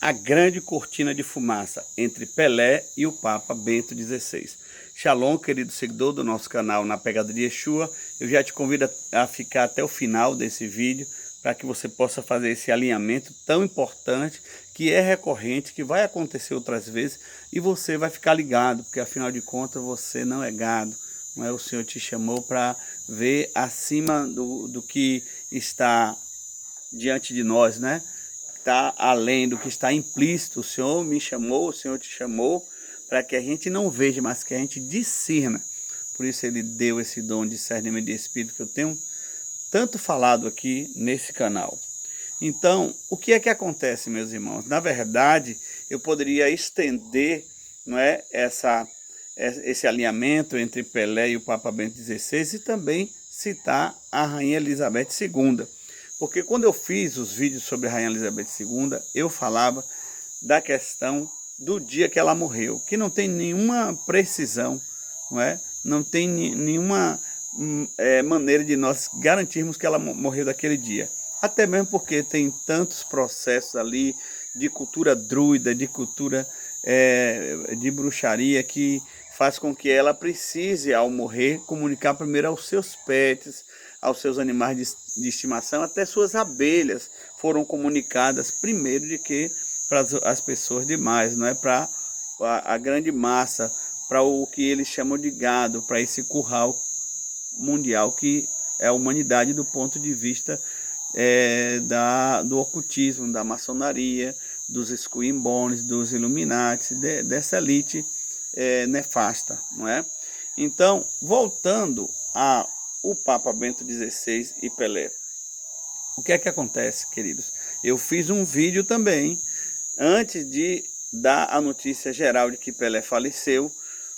A grande cortina de fumaça entre Pelé e o Papa Bento XVI. Shalom, querido seguidor do nosso canal Na Pegada de Yeshua. Eu já te convido a ficar até o final desse vídeo para que você possa fazer esse alinhamento tão importante, que é recorrente, que vai acontecer outras vezes e você vai ficar ligado, porque afinal de contas você não é gado. Não é? O Senhor te chamou para ver acima do que está diante de nós, né? Está além do que está implícito. O Senhor me chamou, o Senhor te chamou, para que a gente não veja, mas que a gente discirna. Por isso ele deu esse dom de discernimento de espírito que eu tenho tanto falado aqui nesse canal. Então, o que é que acontece, meus irmãos? Na verdade, eu poderia estender, não é, esse alinhamento entre Pelé e o Papa Bento XVI e também citar a Rainha Elizabeth II. Porque quando eu fiz os vídeos sobre a Rainha Elizabeth II, eu falava da questão do dia que ela morreu, que não tem nenhuma precisão, não é? Não tem nenhuma maneira de nós garantirmos que ela morreu daquele dia. Até mesmo porque tem tantos processos ali de cultura druida, de cultura de bruxaria, que faz com que ela precise, ao morrer, comunicar primeiro aos seus pets, aos seus animais de estimação, até suas abelhas foram comunicadas primeiro de que para as pessoas demais, não é para a grande massa, para o que eles chamam de gado, para esse curral mundial que é a humanidade do ponto de vista do ocultismo, da maçonaria, dos escuimbones, dos Illuminati, dessa elite nefasta, não é? Então, voltando ao Papa Bento XVI e Pelé, o que é que acontece, queridos? Eu fiz um vídeo também, antes de dar a notícia geral de que Pelé faleceu,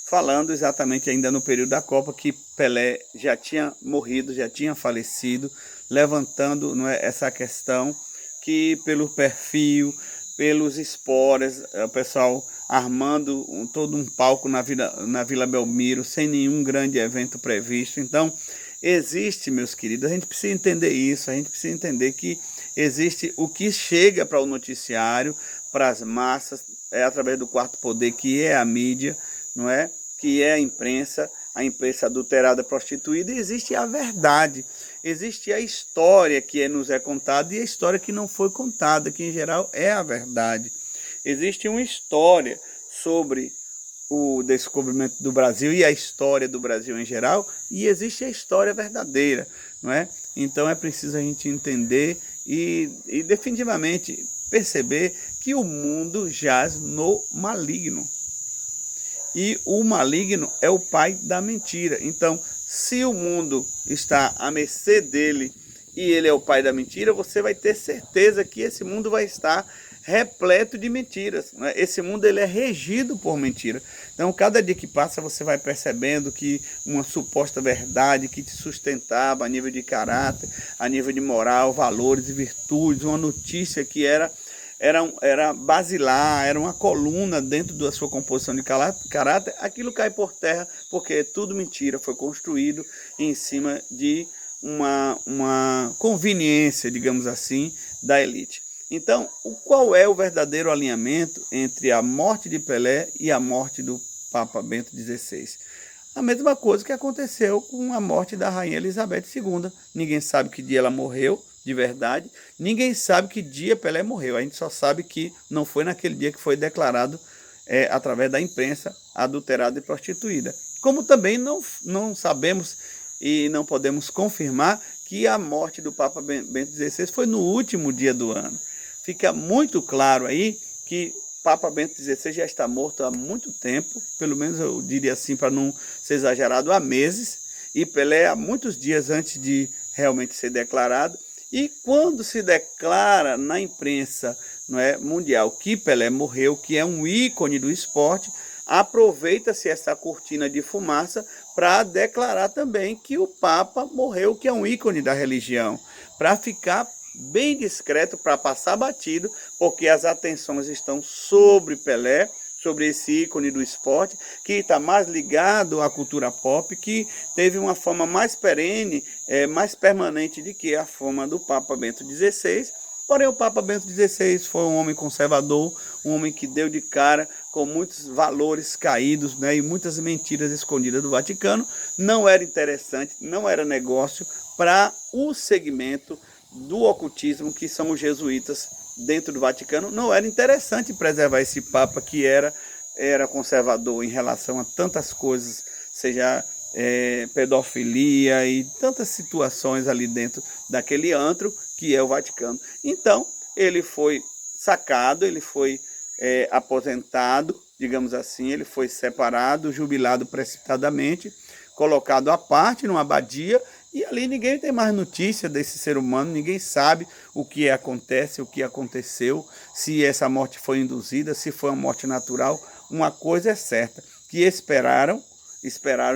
falando exatamente ainda no período da Copa, que Pelé já tinha morrido, já tinha falecido, levantando, não é, essa questão que pelo perfil, pelos esporas, o pessoal armando todo um palco na Vila Belmiro, sem nenhum grande evento previsto. Então, existe, meus queridos, a gente precisa entender isso, a gente precisa entender que existe o que chega para o noticiário, para as massas, através do quarto poder, que é a mídia, não é? Que é a imprensa adulterada, prostituída, e existe a verdade, existe a história que nos é contada e a história que não foi contada, que em geral é a verdade. Existe uma história sobre o descobrimento do Brasil e a história do Brasil em geral, e existe a história verdadeira, não é? Então é preciso a gente entender e definitivamente perceber que o mundo jaz no maligno. E o maligno é o pai da mentira. Então, se o mundo está à mercê dele e ele é o pai da mentira, você vai ter certeza que esse mundo vai estar repleto de mentiras, né? Esse mundo ele é regido por mentira. Então, cada dia que passa, você vai percebendo que uma suposta verdade que te sustentava a nível de caráter, a nível de moral, valores e virtudes, uma notícia que era basilar, era uma coluna dentro da sua composição de caráter, aquilo cai por terra, porque é tudo mentira, foi construído em cima de uma conveniência, digamos assim, da elite. Então, qual é o verdadeiro alinhamento entre a morte de Pelé e a morte do Papa Bento XVI? A mesma coisa que aconteceu com a morte da Rainha Elizabeth II. Ninguém sabe que dia ela morreu, de verdade. Ninguém sabe que dia Pelé morreu. A gente só sabe que não foi naquele dia que foi declarado através da imprensa adulterada e prostituída. Como também não sabemos e não podemos confirmar que a morte do Papa Bento XVI foi no último dia do ano. Fica muito claro aí que Papa Bento XVI já está morto há muito tempo, pelo menos eu diria assim, para não ser exagerado, há meses, e Pelé há muitos dias antes de realmente ser declarado. E quando se declara na imprensa, não é, mundial que Pelé morreu, que é um ícone do esporte, aproveita-se essa cortina de fumaça para declarar também que o Papa morreu, que é um ícone da religião, para ficar bem discreto, para passar batido, porque as atenções estão sobre Pelé, sobre esse ícone do esporte, que está mais ligado à cultura pop, que teve uma fama mais perene, mais permanente do que a fama do Papa Bento XVI, Porém, o Papa Bento XVI foi um homem conservador, um homem que deu de cara com muitos valores caídos, né, e muitas mentiras escondidas do Vaticano. Não era interessante, não era negócio para o segmento do ocultismo, que são os jesuítas dentro do Vaticano. Não era interessante preservar esse Papa que era conservador em relação a tantas coisas, seja pedofilia e tantas situações ali dentro daquele antro que é o Vaticano. Então, ele foi sacado, ele foi aposentado, digamos assim, ele foi separado, jubilado precipitadamente, colocado à parte numa abadia, e ali ninguém tem mais notícia desse ser humano, ninguém sabe o que acontece, o que aconteceu, se essa morte foi induzida, se foi uma morte natural. Uma coisa é certa, que esperaram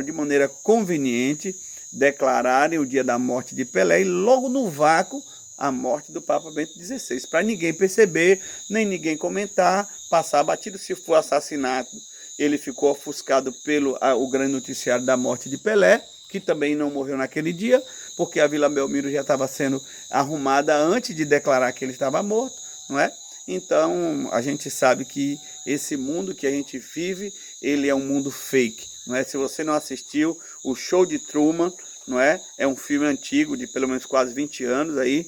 de maneira conveniente declararem o dia da morte de Pelé e logo no vácuo a morte do Papa Bento XVI, para ninguém perceber, nem ninguém comentar, passar batido. Se for assassinato, ele ficou ofuscado pelo o grande noticiário da morte de Pelé, que também não morreu naquele dia, porque a Vila Belmiro já estava sendo arrumada antes de declarar que ele estava morto, não é? Então, a gente sabe que esse mundo que a gente vive, ele é um mundo fake, não é? Se você não assistiu o Show de Truman, não é? É um filme antigo, de pelo menos quase 20 anos aí,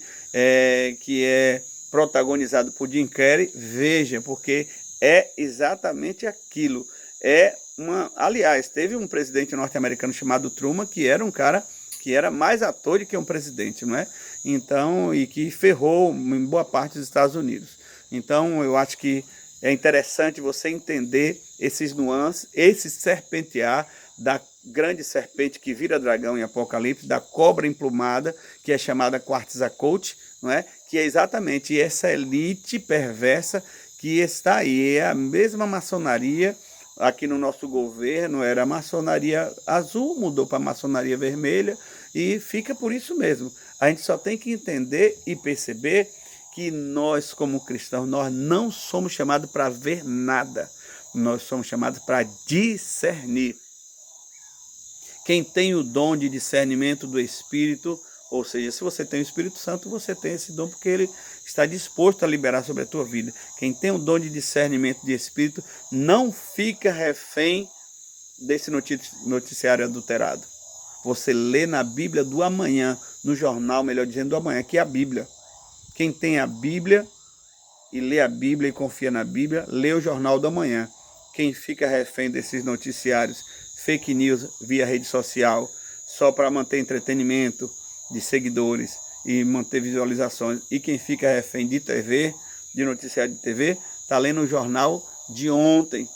que é protagonizado por Jim Carrey. Veja, porque é exatamente aquilo. Aliás, teve um presidente norte-americano chamado Truman, que era um cara que era mais ator do que um presidente, não é? Então, e que ferrou em boa parte dos Estados Unidos. Então, eu acho que é interessante você entender esses nuances, esse serpentear da grande serpente que vira dragão em Apocalipse, da cobra emplumada, que é chamada Quetzalcoatl, não é? Que é exatamente essa elite perversa que está aí. É a mesma maçonaria. Aqui no nosso governo era a maçonaria azul, mudou para a maçonaria vermelha e fica por isso mesmo. A gente só tem que entender e perceber que nós, como cristãos, nós não somos chamados para ver nada. Nós somos chamados para discernir. Quem tem o dom de discernimento do Espírito, ou seja, se você tem o Espírito Santo, você tem esse dom porque ele está disposto a liberar sobre a tua vida. Quem tem o dom de discernimento de Espírito não fica refém desse noticiário adulterado. Você lê na Bíblia do amanhã, no jornal, melhor dizendo, do amanhã, que é a Bíblia. Quem tem a Bíblia e lê a Bíblia e confia na Bíblia, lê o jornal do amanhã. Quem fica refém desses noticiários, fake news via rede social, só para manter entretenimento de seguidores e manter visualizações, e quem fica refém de TV, de noticiário de TV, está lendo o jornal de ontem.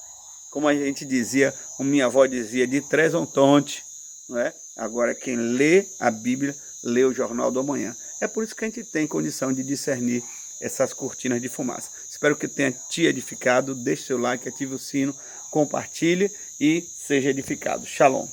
Como a gente dizia, como minha avó dizia, de três ontonte, não é? Agora quem lê a Bíblia, lê o jornal do amanhã. É por isso que a gente tem condição de discernir essas cortinas de fumaça. Espero que tenha te edificado. Deixe seu like, ative o sino, compartilhe e seja edificado. Shalom.